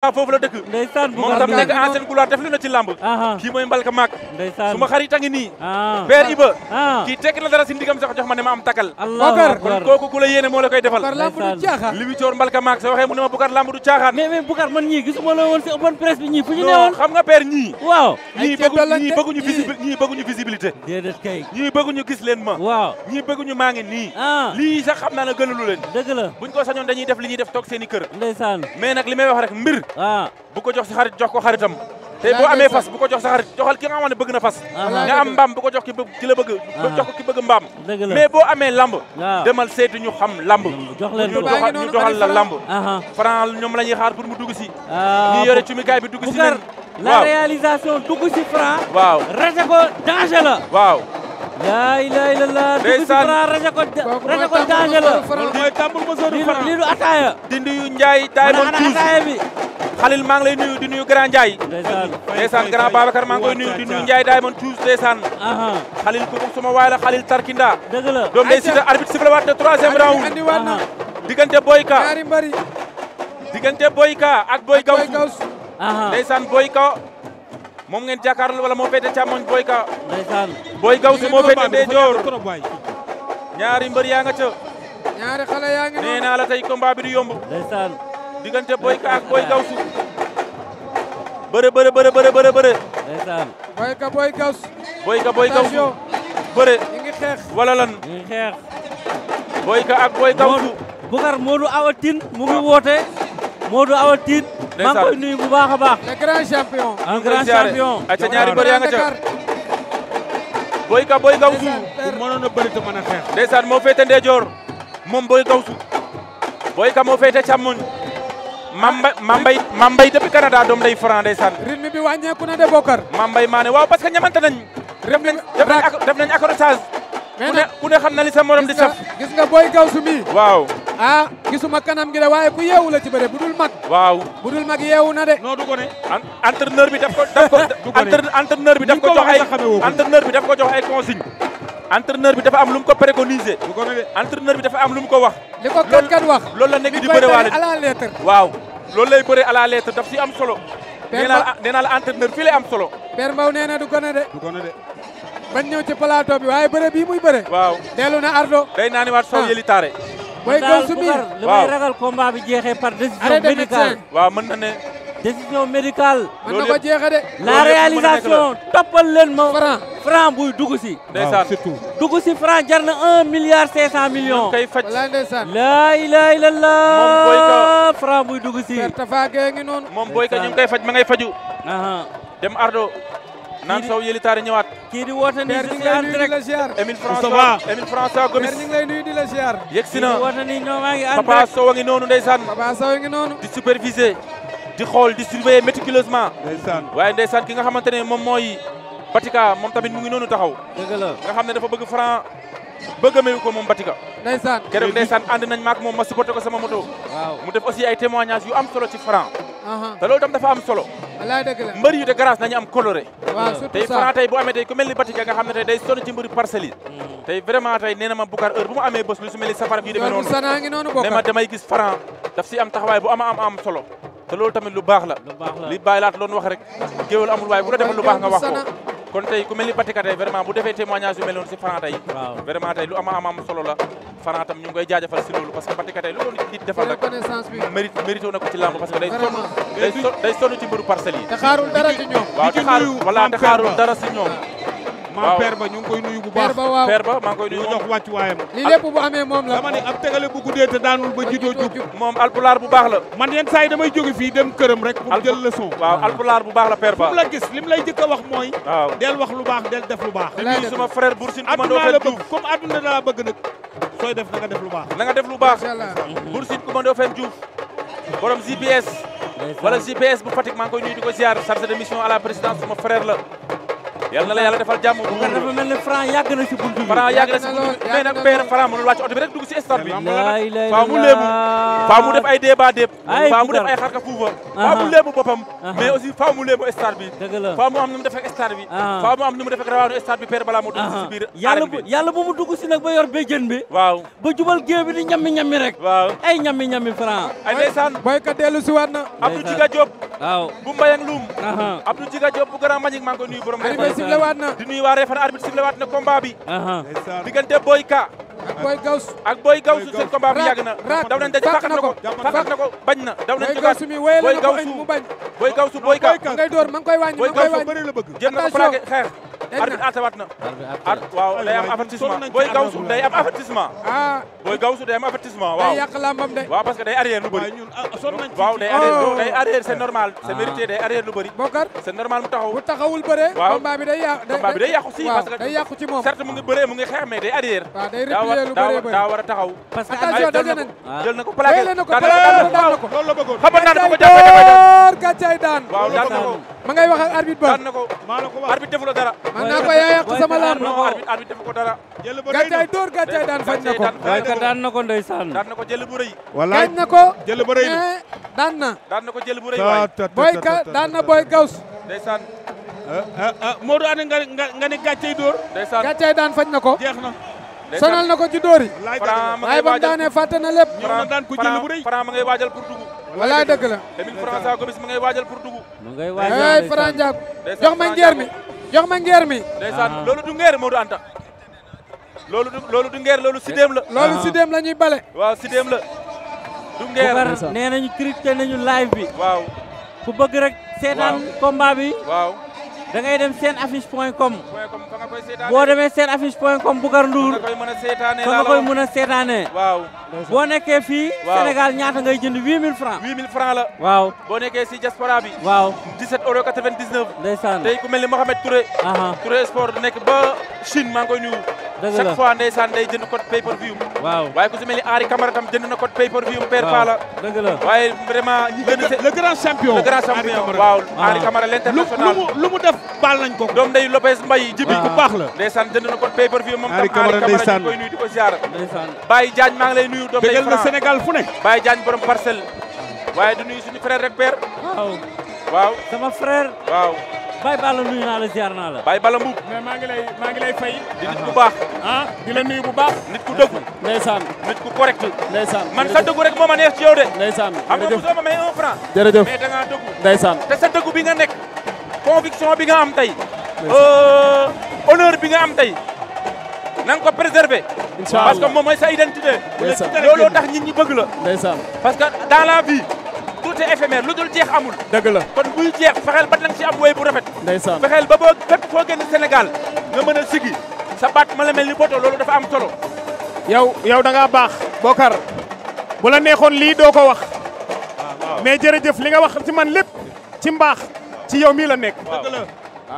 foofu la dëkk ndeysaan moom tam nekk ancienne gloire def lu na ci lamb kii mooy mbalka maak ndeysaan suma xarit a ngi nii père Iba kii tekk na dara si ndigam sax jox ma ne ma am takal kon kooku ku la yéene moo la koy defal li wi coor mbalka maak sa waxee mu ne ma Boucar lamb du caaxaan mais Boucar man ñii gisuma la woon si open presse bi ñii fu ñu newoon xam nga père ñii waaw ñii bëgguñu visibilité déedéet kay ñii bëgguñu gis leen ma waaw ñii bëgguñu maa ngi nii lii sax xam naa ne gënalu leen dëgg la buñ ko sañoon dañuy def li ñuy def toog seen i kër ndeysaan mais nag li may wax rek mbir bu ko jox si xarit jox ko xaritam tey boo Laay amee ndeysaan. fas bu ko jox sa xarit joxal ki nga xam ne bëgg na fas nga am mbaam bu ko jox ki la bëgg jox ko ki bëgg mbaam dëgg la mais boo amee lamb waaw demal seetu ñu xam lamb jox leen ko ñu doxal la lamb Franc ñoom la ñuy xaar pour mu dugg si ñi yore cumikaay bi dugg si Boucar la waaw réalisation dugg si Franc waaw raté ko danger la waaw laa ilaaha illallaah dugg si ndeysaan. Franc raté ko danger la loolu mooy tàmbul ma sóoru Franc lii du ataaya di nuyu Ndiaye Diamond ana Touche ataaya bi Khalil maa ngi lay nuyu di nuyu grand Ndiaye ndeysaan ndeysaan grand Babacar maa ngi koy nuyu di nuyu Ndiaye Diamond Touche ndeysaan Khalil ku bugg suma waay la Khalil Tarkinda dëgg la doom day sita arbitre sifflé waat na troisième round andi waat na diggante Boyka ñaari mbari diggante Boyka ak Boy Gawsu Gawsu ndeysaan Boyka moom ngeen jàkkaarloo wala moo féete càmmoñ Boyka ndeysaan Boy Gawsu moo féete ndeyjoor ñaari mbër yaa nga ca ñaari xale yaa ngi nee noonu naa la tey combat bi du yomb ndeysaan diggante Boyka ak Boy Gawsu bëre ndeysaan Boy Gawsu Boy Gawsu bëre ñu ngi xeex wala lan ñu ngi xeex Boyka ak Boy Gawsu Boucar Modou Awa Tine mu ngi woote Modou Awa Tine maa ngi koy nuyu bu baax a baax le grand champion un grand champion ay ca ñaari mbër yaa nga ca Boyka Boy Gawsu mënoon a bëri te mën a xeex. ndeysaan moo féete ndeyjoor moom Boy Gawsu Boyka moo féete càmmoñ Mambay depuis Canada doom day Franc ndeysaan rythme bi wàññeeku na de Boucar Mambay maa ne waaw parce que ñamante nañ def nañ accrochage ku ne xam na li sa morom di saf gis nga Boy Gawsu mi waaw gisuma kanam gi de waaye ku yeewu la ci bëre bu dul mag waaw bu dul mag yeewu na de non du ko ne. entraîneur bi daf ko entraîneur bi daf ko jox ay entraîneur bi daf ko jox ay consigne entraîneur bi dafa am lu mu ko préconiser du ko ne de. entraîneur bi dafa am lu mu ko wax li ko kat wax loolu la nekk di mi bëre koy waale à la lettre waaw loolu lay bëre à la lettre daf si am solo nee naa la entraîneur fii lay am solo Père Mbaw nee na du ko ne de du ko ne de. bañ ñëw ci plateau bi waaye bëre bii muy bëre waaw dellu na ardo day naa ni waat sow yëli taare Boy Gawsu mi li may ragal combat bi jeexee par décision arrêt de médicale médecin waaw mën na ne décision médicale mën na ko jeexe de la réalisation toppal leen ma Franc Franc buy dugg si ndeysaan surtout. dugg si Franc jar na 1 milliard 500 millions kay faj wala ndeysaan laa ilaaha illallah Moom Boyka. Franc buy dugg si Père Tafa Gueye ngi noonu moom Boyka ñu ngi koy faj ma ngay faju dem ardo naan sow yëli taare ñëwaat kii di woote ni Père je ñu ngi suis lay en nuyu di direct la ziar Émile Moustapha. François Gomis Père ñu ngi lay nuyu di la ziar yegsi kii na di woote ni ñoo maa ngi en Papa direct Sow a ngi noonu ndeysaan Papa Sow ngi noonu di superviser di xool di surveiller méticuleusement ndeysaan. waaye ndeysaan ki nga xamante ne moom mooy Batika moom tamit mu ngi noonu taxaw dëgg la nga xam ne dafa bëgg Franc bëgg a meew ko moom Batika ndeysaan keroog ndeysaan ànd nañ maak moom ma supporté ko sama moto waaw mu def aussi ay témoignages yu am solo ci Franc aha te loolu tam dafa am solo wallaay dëgg la mbër yu de grâce nañu am coloré waaw tey surtout ça Franc tey bu amee tey ku mel ni Batika nga xam ne tey day sonn ci mbëri parcelles yi tey vraiment tey nee na ma Boucar heure bu mu amee bés lu su mel ni safara bii demee yoon bu noonu sanaa ngi noonu ne ma Boucar damay gis Franc daf si am taxawaay bu am solo te loolu tamit lu baax la lu baax la li bàyyi laat loon wax rek géwél amul waaye bu la defal lu baax nga wax ko Sana. kon tey ku mel ni Batika tey vraiment bu defee témoignage yu mel noonu si Franc tey waaw vraiment tey lu am solo la Franc tam ñu ngi koy jaajëfal si loolu parce que Batika tey lu ko nit defal rek reconnaissance bi mérité na ko ci làmb parce que day sonn Vraiment. day sonn ci mbëru parcelles yi te xaarul dara ci ñoom waaw te xaarul nuyu voilà Mame te Père xaarul Ba. dara si ñoom maam père ba ñu ngi koy nuyu bu Père baax. ba waaw père ba maa ngi koy di nuyu ko jox wàccuwaayam. lii lépp bu amee moom la dama ne ab tegale bu guddee te daanul ba jidoo jub. moom alpulaar bu baax la man yenn saa yi damay jóge fii dem këram rek pour jël leçon. waaw alpulaar bu baax la père fu mu ba la gis lim lay jëkk a wax mooy. waaw del wax lu baax del def lu baax. di nuyu suma frère Boursine Coumando adduna la Fene bëgg Diouf comme adduna la bëgg nag sooy def na nga def lu baax. na nga def lu baax macha allah Boursine Coumando Fene Diouf borom GPS wala GPS bu Fatick maa ngi koy nuyu di ko ziar chargé de mission à la présidence suma frère la yal na la yàlla defal jàmm. Boucar dafa mel ne Franc yàgg na ci buntu bi. Franc yàgg na ci buntu bi mais nag père Franc mënul wàcc oto bi rek dugg ci stade bi. faa mu léemu faa mu def ay débat déeb. faa mu def ay xarka fuufa. faa mu léemu boppam. mais aussi faa mu léemu stade bi. dëgg la faa mu am nu mu def ak stade bi. faa mu am nu mu def ak rawaanu stade bi père balaa mu dugg ci biir arène bi. yàlla bu mu dugg si nag ba yor béjjën bi. waaw ba jubal géew bi di ñammi rek. waaw ay ñammi Franc. ay ndeysaan boykat dellu si waat na. Abdou Djiga Diop. waaw bu Mbayang Loum. Abdou Djiga Diop bu Grand Magic maa ngi koy nuyu borom. arbitre sifflé waat na. di nuyu waa Réfane arbitre sifflé waat na combat bi. diggante Boy Ka. ak Boy Gawsu seen combat bi yàgg na. daw nañ daje fàq na ko bañ na. daw nañ jógaat Boy Gawsu Boy Ka. ma ngay door ma ngi koy wàññi. Boy Gawsu bëri la bëgg. jéem na ko plaqué xeex. arbitre atawaat na. waaw day am avertissement Boy Gawsu day am avertissement. Boy Gawsu day am avertissement waaw. day yàq lambam de. waaw parce que day arrière lu bëri. waaw day arrière c'est normal. c'est mérité day arrière lu bëri. Bokar c'est normal mu taxaw. bu taxawul bëre. waaw combat bi day yàqu si parce que day yàqu ci moom. certes mu ngi bëree mu ngi xeex mais day arrière. waaw day replier lu bëree bëri daa war a taxaw. parce que attention daje nañ. jël na ko plaqué daan na ko loolu la bëggoon. xamal naa ko jàppee gàccaay daan. waaw daan na ko. ma ngay wax ak arbitre ba. daan na ko arbitre defu la dara. man naa ko yaa yàq sama lamb. arbitre defu ko dara. gàccaay door gàccaay daan fañ na ko. Boyka daan na ko ndeysaan. daan na ko jël bu rëy. wallaay gañ na ko. jël bu rëy na. daan na. daan na ko jël bu rëy waay. Boyka daan na Boy Gaws. ndeysaan. Modou ane nga ne gàccey dóor. ndeysaan gàccaay daan fañ na ko. jeex na. sonal na ko ci dóor yi. waaye ba mu waajal daanee fàtte na lépp. ñëw na daan ko jël bu rëy. Franc ma ngay waajal pour dugg. walaay dëgg la. Emile François Gomis ma ngay waajal pour dugg. mu ngay waajal Franc Ndiago jox ma ngeer mi. jox ma ngeer mi. ndeysaan loolu du ngeer Modou Anta. loolu du ngeer loolu sidéem la. loolu sidéem la ñuy bale. waaw sidéem la. du ngeer Boucar nee nañu crypté nañu live bi. waaw. ku bëgg rek seetaan combat bi. waaw. da ngay dem seen affiche.com. fa nga koy seetaanee. boo demee seen affiche.com Boucar Ndour. fa nga koy mën a seetaanee fa nga koy mën a seetaanee. waaw. boo nekkee fii. Sénégal ñaata ngay jënd 8000 francs. 8000 francs la. waaw. boo nekkee si diaspora bi. waaw. 17,99 €. ndeysaan. tey ku mel ni Mohamed Touré. Touré Sport nekk ba Chine maa ngi koy nuyu. dëgg la chaque fois ndeysaan day jënd code pay per view. waaw. waaye ku si mel ni Henri Camara tam jënd na code pay per view. Père Pala. dëgg la waaye vraiment ñi gën a. le grand champion. le grand champion waaw. Henri Camara l'international. lu mu def baal nañ ko. doom day Lopez Mbaye jibi bu baax la. ndeysaan jënd na code pay per view moom tam Henri Camara ñu koy nuyu di ko ziar. ndeysaan. Baye Diagne maa ngi lay nuyu doom day bëggal na Sénégal fu ne. Baye Diagne borom parcelle. waaye du nuyu suñu frère rek père. waaw. waaw. sama frère. waaw. Baye Balla nuyu naa la ziar naa la. Baye Balla Mbuub. mais maa ngi lay fay. di nit ku baax. di la nuyu bu baax. nit ku dëggu. ndeysaan. nit ku correct. ndeysaan. man sa dëggu rek moo ma neex ci yow de. ndeysaan. xam nga mosoo ma may 1 franc. jërëjëf mais da ngaa dëggu. ndeysaan. te sa dëggu bi nga nekk. conviction bi nga am tey. honneur bi nga am tey. na nga ko préserver. incha allah parce que moom mooy sa identité. ndeysaan. looloo tax nit ñi bëgg la. ndeysaan. parce que dans la vie. tout est éphémère lu dul jeex amul. dëgg la. kon buy jeex fexeel ba nang ci am woy bu rafet. ndeysaan. fexeel ba boo fépp foo génn Sénégal nga mën a sigi sa baat ma la mel ni poto loolu dafa am solo. yow da ngaa baax. Bokar bu la neexoon lii doo ko wax. mais jërëjëf li nga wax ci man lépp ci mbaax ci yow mii la nekk. dëgg la.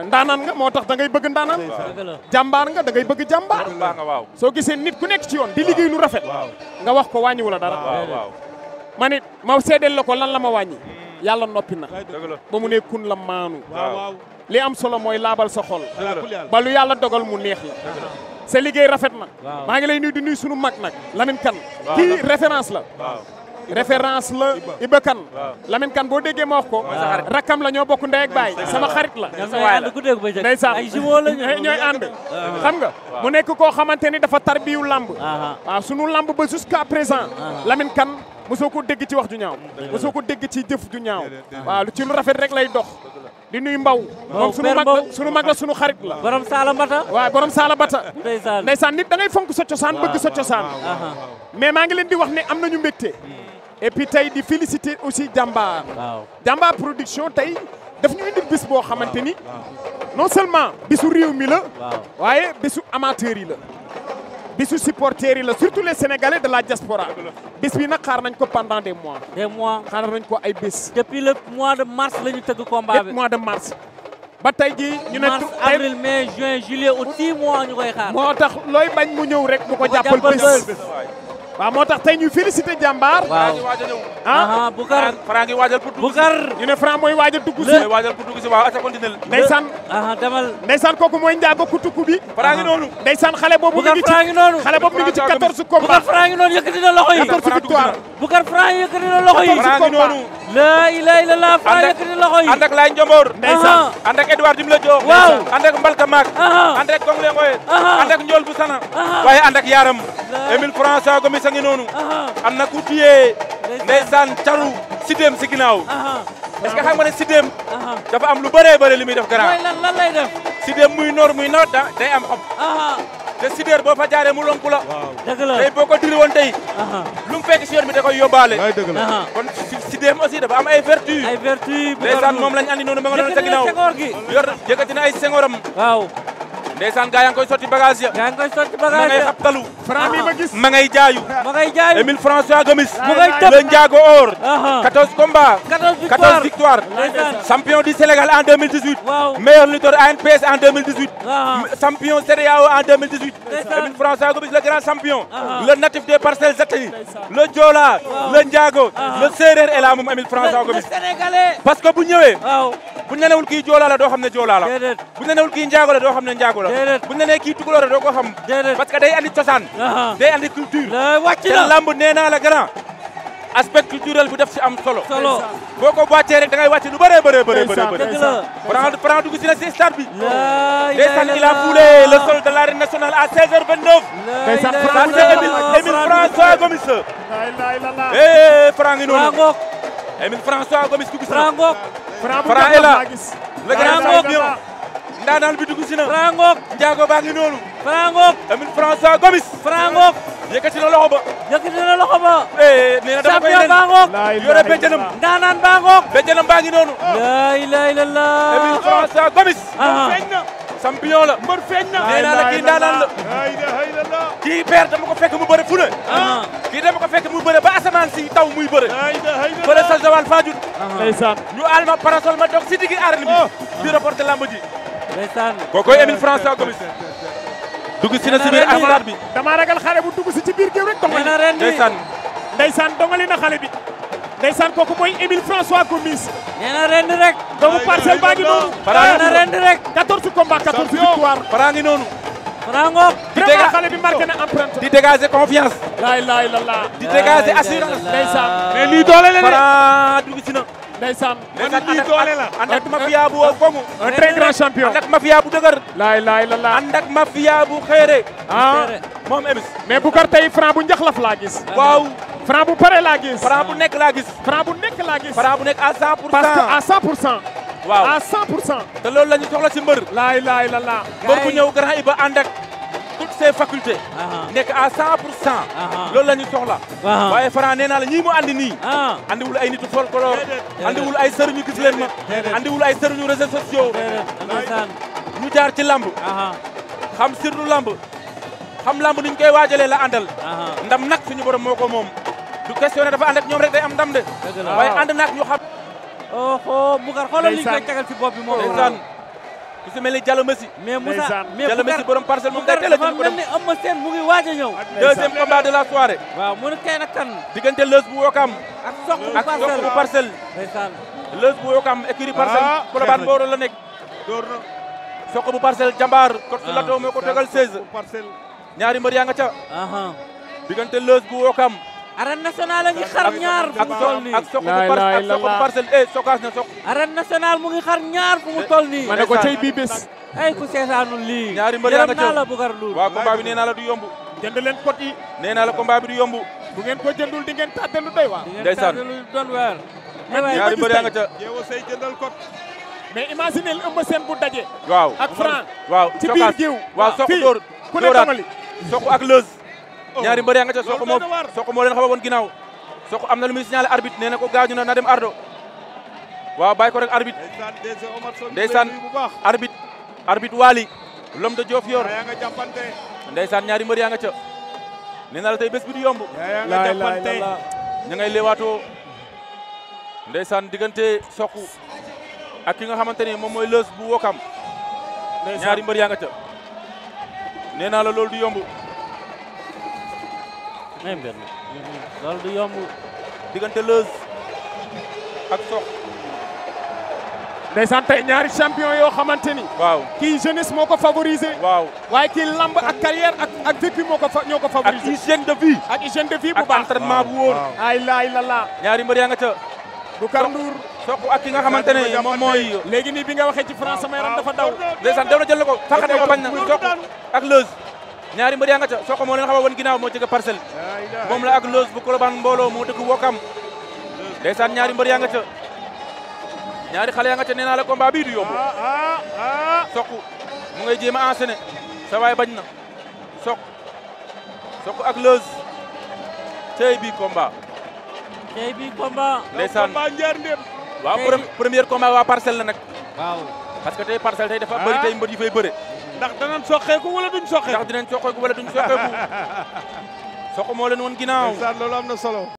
ndaanaan nga moo tax da ngay bëgg ndaanaan. dëgg la. jàmbaar nga da ngay bëgg jàmbaar. baax nga waaw. soo gisee nit ku nekk ci yoon di liggéey lu rafet. nga wax ko wàññiwu la dara. waaw. man it ma seedeel la ko lan la ma wàññi. yàlla noppi na. dëgg la. ba mu ne kun la maanu. waaw. li am solo mooy laabal sa xol. ba lu yàlla dogal mu neex la. sa liggéey rafet na. maa ngi lay nuyu di nuyu sunu mag nag Lamine Kane. kii référence la. référence la Iba Kane. Lamine Kane boo déggee ma wax ko. rakkam la ñoo bokk ndey ak baay sama xarit la. ndeysaan ay jumeaux la ñooy ànd. xam nga mu nekk koo xamante ni dafa tarbiyu lamb. waaw sunu lamb ba jusqu'à présent. Lamine Kane mosoo ko dégg ci wax ju ñaaw. mosoo ko dégg ci jëf ju ñaaw. waaw ci lu rafet rek lay dox. di nuyu Mbaw. moom sunu mag la sunu xarit la. borom Saala Mbata. waaw borom Saala Mbata. ndeysaan nit da ngay fonk sa cosaan bëgg sa cosaan. mais maa ngi leen di wax ne am nañu mbégte. et puis tey di féliciter aussi Jambar. Jambar production tey daf ñu indi bis boo xamante ni non seulement bisu réew mi la. waaye bisu amateur yi la. bisu supporters yi la surtout les Sénégalais de la diaspora. bis bi nag xaar nañ ko pendant des mois. xaar nañ ko ay bés. depuis le mois de mars la ñu tëgg combat bi. mois de mars. ba tey jii ñu ne mars avril mai juin juillet août 6 mois ñu koy xaar. moo tax looy bañ mu ñëw rek bu ko jàppal bés. waaw moo tax tey ñu félicité Jambar. Boucar Franc ngi waajal pour dugg Boucar ñu ne Franc mooy waajal dugg si. mooy waajal pour dugg si waaw asa continuel ndeysaan demal ndeysaan kooku mooy njaago kutuku bi. Franc ngi noonu ndeysaan xale boobu mi Boucar ngi Franc ngi noonu xale boobu mi ngi ci 14 Boucar combats. Franc ngi noonu yëkkati na loxo yi 14 victoire. Boucar Franc yëkkati na loxo yi Franc ngi noonu la ilaha illallah Franc yëkkati na loxo yi ànd ak Laye Ndiomboor ndeysaan ànd ak Edouard Dimle Diop waaw ànd ak Mbalka Maak ànd ak Gongle Ngoye ànd ak Ndiol bu Sana waaye ànd ak Yaram Émile François Gomis a ngi noonu am na ku tiyee ndeysaan caru Sidem si ginnaaw est-ce que xam nga ne Sidem dafa am lu bëree bëri li muy def grand mooy lan lay def Sidem muy noor muy nawet day am xob te Sidem boo fa jaaree mu lonku la dëgg la tey boo ko diri woon tey lu mu fekk si yoon bi da koy yóbbaale kon Sidem aussi dafa am ay vertu ndeysaan moom lañ andi noonu ma nga noonu sa ginnaaw yor yëkkati na ay sengoram waaw ndeysaan gaa yaa ngi koy sotti bagage ya ma ngay xabtalu Franc mi ma gis ma ngay jaayu Émile François Gomis mu ngay tëb le Ndiago Or 14 combats 14 victoires champion du Sénégal en 2018 meilleur lutteur ANPS en 2018 champion CEDEAO en 2018 Émile François Gomis le grand champion le natif des Parcelles Assainies le Joola le Ndiago le Séeréer est là moom Émile François Gomis parce que bu ñëwee bu ñu nenewul kii Joola la doo xam ne Joola la bu ñu nenewul kii Ndiago la doo xam ne Ndiago la bu ñu nee kii Tukulóor la doo ko xam parce que day andi cosaan day andi culture te lamb nee naa la grand aspect culturel bu def si am solo boo ko wàccee rek da ngay wàcce lu bëree Franc dugg si na si stade bi ndeysaan il a foulé le sol de l'arène nationale à 16h29 ndeysaan ça c'est Émile François Gomis Franc ngi noonu Émile François Gomis dugg si na Franc est là le grand champion ndaanaan bi dugg si na Ndiago baa ngi noonu Émile François Gomis yëkkati na loxo ba nee na dama koy ren yore béjjanam ndaanaan baa ngoog béjjanam baa ngi noonu la ilaha illallah Émile François Gomis feeñ na champion la mbër feeñ na nee naa la kii ndaanaan la kii père dama ko fekk mu bëre fu ne kii dama ko fekk mu bëre ba asamaan si taw muy bëre bëre sa Joal Fadiouth ndeysaan ñu alma parasol ma dox si diggi arène bi di reporter lamb ji ndeysaan kookoy Émile François Gomis dugg si na si biir stade bi dama ragal xale bu dugg si ci biir géew rek dongali ndeysaan dongali na xale bi ndeysaan kooku mooy Émile François Gomis nee na ren rek doomu Parcelles baa ngi noonu nee na ren rek 14 combats 14 victoire Franc ngi noonu Franc ngoog vraiment xale bi marqué na empreinte di dégager confiance la ilaha illallah di dégager assurance ndeysaan mais lii doole la Franc dugg si na ndeysaan lii doole la ànd ak mafia bu kongu un très grand champion ànd ak mafia bu dëgër la ilaha illallah ànd ak mafia bu xeere moom Émile mais Boucar tey Franc bu njaxlaf laa gis waaw Franc bu pare laa gis Franc bu nekk laa gis Franc bu nekk laa gis Franc bu nekk à 100% parce que à 100% waaw à 100% te loolu la ñu soxla si mbër la ilaha illallah mbër bu ñëw grand Iba ànd ak toutes ses facultés nekk à 100% loolu la ñu soxla waaye Franc nee naa la ñii mu andi nii andiwul ay nitu folklore andiwul ay sëriñu gis leen ma andiwul ay sëriñu réseaux sociaux ñu jaar ci lamb xam sirlu lamb xam lamb ni ñu koy waajalee la àndal ndam nag suñu borom moo ko moom du question ne dafa ànd ak ñoom rek day am ndam de waaye ànd naak ñu xam Boucar xoolal li ñu koy tegal ci bopp bi moom ndeysaan ku si mel ni Diallo Messi mais Moussa Diallo Messi borom Parcelles moom day teel a jël ko dem ni Eumeu Sène mu ngi waaj a ñëw deuxième combat de la soirée waaw mu ne kay nag kan diggante Leuz bu Wokam ak Sokh bu Parcelles ndeysaan Leuz bu Wokam écurie Parcelles Colobane Mboro la nekk Sokh bu Parcelles jàmbaar kot su lato moo ko tegal 16 ñaari mbër yaa nga ca diggante Leuz bu Wokam arène nationale a ngi xar ñaar fu mu toll nii ak Sokh bu Parcelles sokaas na Sokh arène nationale mu ngi xar ñaar fu mu toll nii ma ne ko tey bii bés ay ku seetaanul lii ñaari mbër yaa nga ca la Boucar Ndour waaw combat bi nee naa la du yomb jënd leen code yi nee naa la combat bi du yomb bu ngeen ko jëndul di ngeen tàtte lu doy waar ndeysaan lu doon weer ñaari mbër yaa nga ca yeewo say jëndal code mais imaginez Eumeu Sène bu daje waaw ak Franc waaw ci biir géew waaw Sokh dóor ku ne tamali Sokh ak Leuz ñaari mbër yaa nga ca Sokh moo leen xaw a woon ginnaaw Sokh am na lu muy signalé arbitre nee na ko gaañu na dem ardo waaw bàyyi ko rek arbitre ndeysaan arbitre Wali l'homme de Diofior ndeysaan ñaari mbër yaa nga ca nee na la tey bés bi du yomb ña ngay leewaatoo ndeysaan diggante Sokh ak ki nga xamante ni moom mooy Leuz bu Wokam ñaari mbër yaa nga ca nee naa la loolu du yomb loolu du yomb diggante Leuz ak Sokh. ndeysaan tey ñaari champion yoo xamante ni. waaw kii jeunesse moo ko favoriser. waaw waaye kii lamb ak carrière ak vécu ñoo ko favoriser. ak hygiène de vie. ak hygiène de vie bu baax ak entraînement bu wóor. ay laay la laa. ñaari mbër yaa nga ca. Boucar Ndour. Sokh ak ki nga xamante ne moom mooy. léegi nii bi nga waxee ci France sama yaram dafa daw. ndeysaan daw na jël na ko fàqat na ko bañ na Sokh ak Leuz. ñaari mbër yaa nga ca Sokh moo leen xaw a woon ginnaaw moo jóge Parcelles. moom la ak Leuz bu Colobane mbooloo moo dëkk Wokam. ndeysaan ñaari mbër yaa nga ca. ñaari xale yaa nga ca nee naa la combat bii du yomb. Sokh mu ngay jéem a enchaîner sa waay bañ na Sokh ak Leuz tey bii combat. tey bii combat. ndeysaan combat njeer ndem. waaw premier combat waa Parcelles la nag. waaw parce que tey Parcelles tey dafa bëri tey mbër yi fay bëre. ndax danañ soqeeku wala duñ soqeeku. ndax dinañ soqeeku wala duñ soqeeku. Sokh moo leen woon ginnaaw. loolu am na solo.